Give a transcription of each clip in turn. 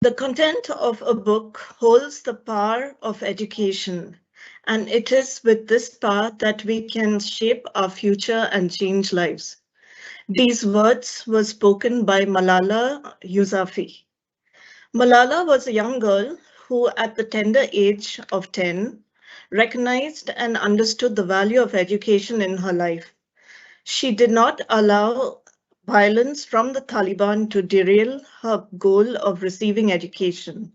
The content of a book holds the power of education, and it is with this power that we can shape our future and change lives. These words were spoken by Malala Yousafzai. Malala was a young girl who, at the tender age of 10, recognized and understood the value of education in her life. She did not allow violence from the Taliban to derail her goal of receiving education.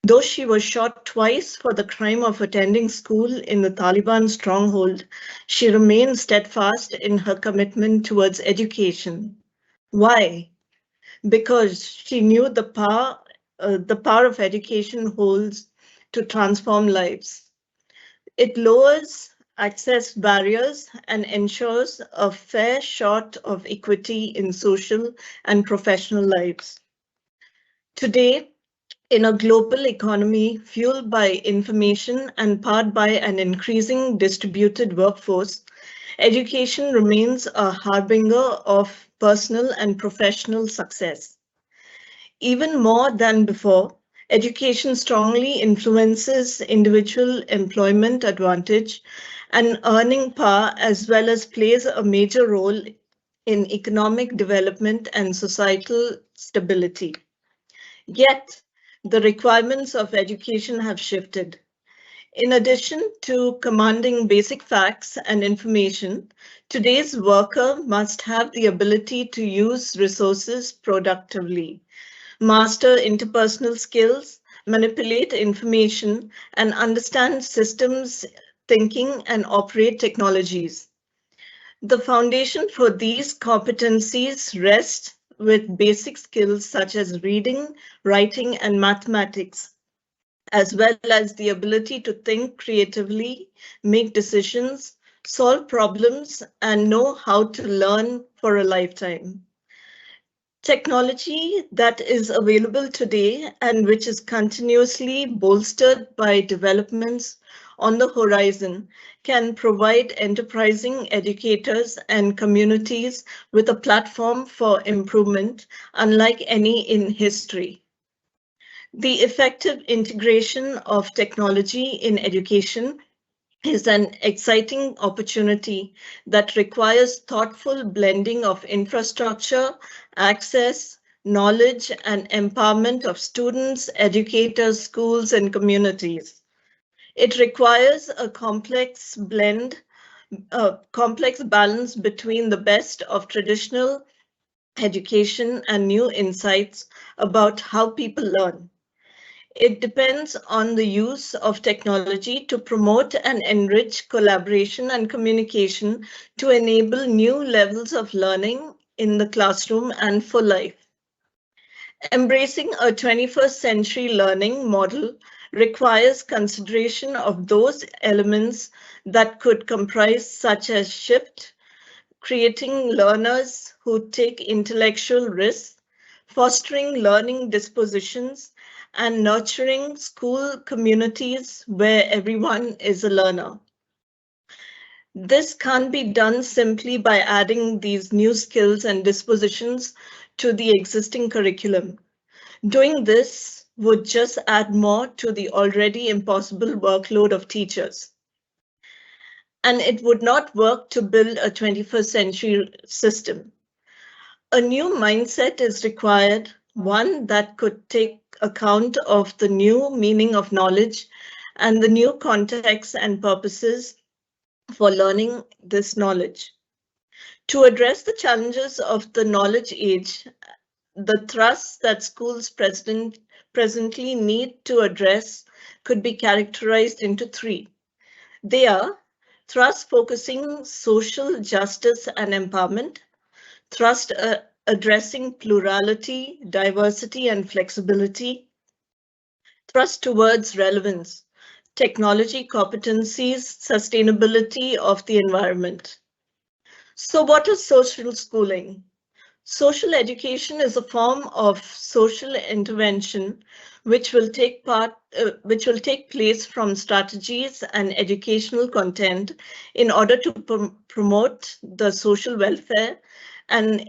Though she was shot twice for the crime of attending school in the Taliban stronghold, she remained steadfast in her commitment towards education. Why? Because she knew the power of education holds to transform lives. It lowers access barriers and ensures a fair shot of equity in social and professional lives. Today, in a global economy fueled by information and powered by an increasing distributed workforce, education remains a harbinger of personal and professional success. Even more than before, education strongly influences individual employment advantage and earning power, as well as plays a major role in economic development and societal stability. Yet, the requirements of education have shifted. In addition to commanding basic facts and information, today's worker must have the ability to use resources productively, master interpersonal skills, manipulate information, and understand systems thinking and operate technologies. The foundation for these competencies rests with basic skills such as reading, writing, and mathematics, as well as the ability to think creatively, make decisions, solve problems, and know how to learn for a lifetime. Technology that is available today and which is continuously bolstered by developments on the horizon can provide enterprising educators and communities with a platform for improvement unlike any in history. The effective integration of technology in education is an exciting opportunity that requires thoughtful blending of infrastructure, access, knowledge, and empowerment of students, educators, schools, and communities. It requires a complex balance between the best of traditional education and new insights about how people learn. It depends on the use of technology to promote and enrich collaboration and communication to enable new levels of learning in the classroom and for life. Embracing a 21st century learning model requires consideration of those elements that could comprise such as shift, creating learners who take intellectual risks, fostering learning dispositions, and nurturing school communities where everyone is a learner. This can't be done simply by adding these new skills and dispositions to the existing curriculum. Doing this would just add more to the already impossible workload of teachers. And it would not work to build a 21st century system. A new mindset is required, one that could take account of the new meaning of knowledge and the new contexts and purposes for learning this knowledge. To address the challenges of the knowledge age, the thrusts that schools presently need to address could be characterized into three. They are thrusts focusing social justice and empowerment, thrust addressing plurality, diversity, and flexibility, thrust towards relevance, technology competencies, sustainability of the environment. So what is social schooling? Social education is a form of social intervention which will take place from strategies and educational content in order to promote the social welfare and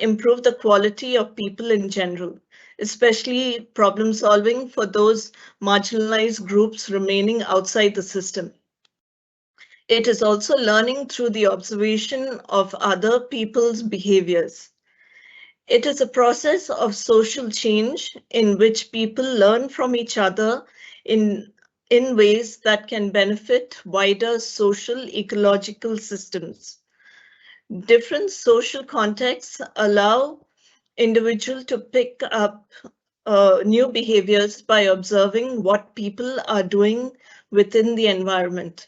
improve the quality of people in general, especially problem solving for those marginalized groups remaining outside the system. It is also learning through the observation of other people's behaviors. It is a process of social change in which people learn from each other in, in ways that can benefit wider social ecological systems. Different social contexts allow individuals to pick up new behaviors by observing what people are doing within the environment.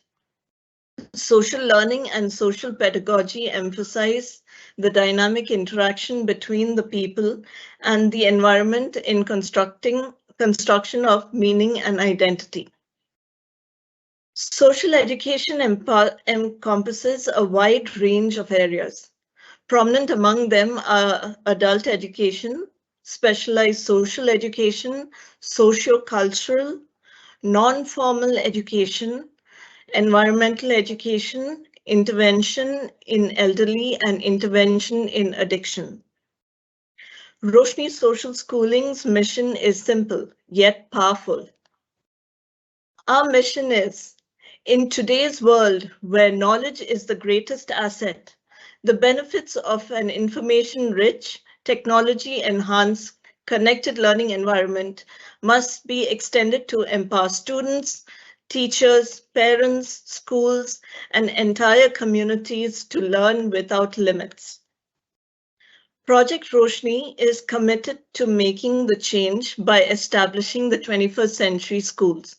Social learning and social pedagogy emphasize the dynamic interaction between the people and the environment in construction of meaning and identity. Social education encompasses a wide range of areas. Prominent among them are adult education, specialized social education, socio-cultural, non-formal education, environmental education, intervention in elderly, and intervention in addiction. Roshni Social Schooling's mission is simple yet powerful. Our mission is, in today's world where knowledge is the greatest asset, the benefits of an information-rich, technology-enhanced, connected learning environment must be extended to empower students, teachers, parents, schools, and entire communities to learn without limits. Project Roshni is committed to making the change by establishing the 21st century schools.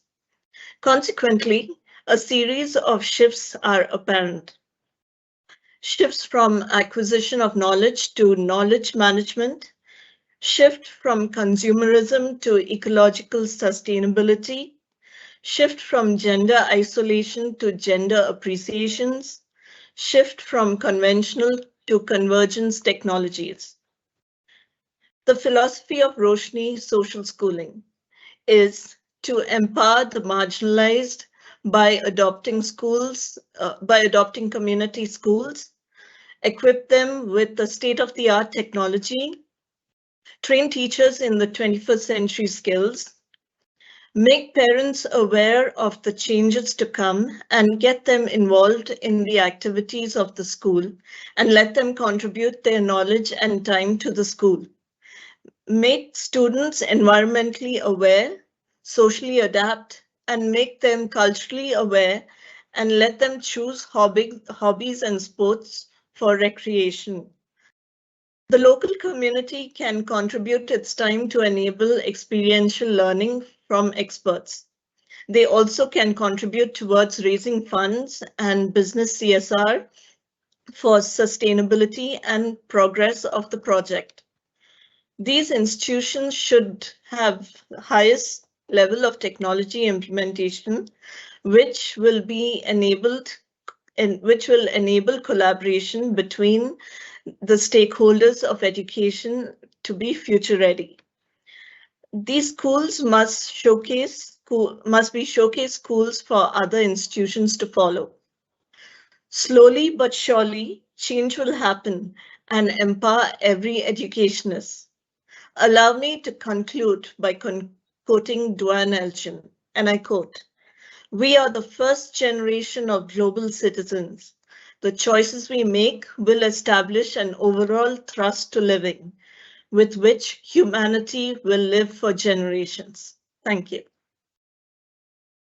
Consequently, a series of shifts are apparent. Shifts from acquisition of knowledge to knowledge management, shift from consumerism to ecological sustainability, shift from gender isolation to gender appreciations, shift from conventional to convergence technologies. The philosophy of Roshni social schooling is to empower the marginalized by adopting community schools, equip them with the state-of-the-art technology, train teachers in the 21st century skills, make parents aware of the changes to come and get them involved in the activities of the school and let them contribute their knowledge and time to the school. Make students environmentally aware, socially adapt, and make them culturally aware and let them choose hobbies and sports for recreation. The local community can contribute its time to enable experiential learning from experts. They also can contribute towards raising funds and business CSR for sustainability and progress of the project. These institutions should have the highest level of technology implementation, which will enable collaboration between the stakeholders of education to be future ready. These schools must be showcase schools for other institutions to follow. Slowly but surely, change will happen and empower every educationist. Allow me to conclude by quoting Duane Elgin, and I quote, "We are the first generation of global citizens. The choices we make will establish an overall thrust to living, with which humanity will live for generations." Thank you.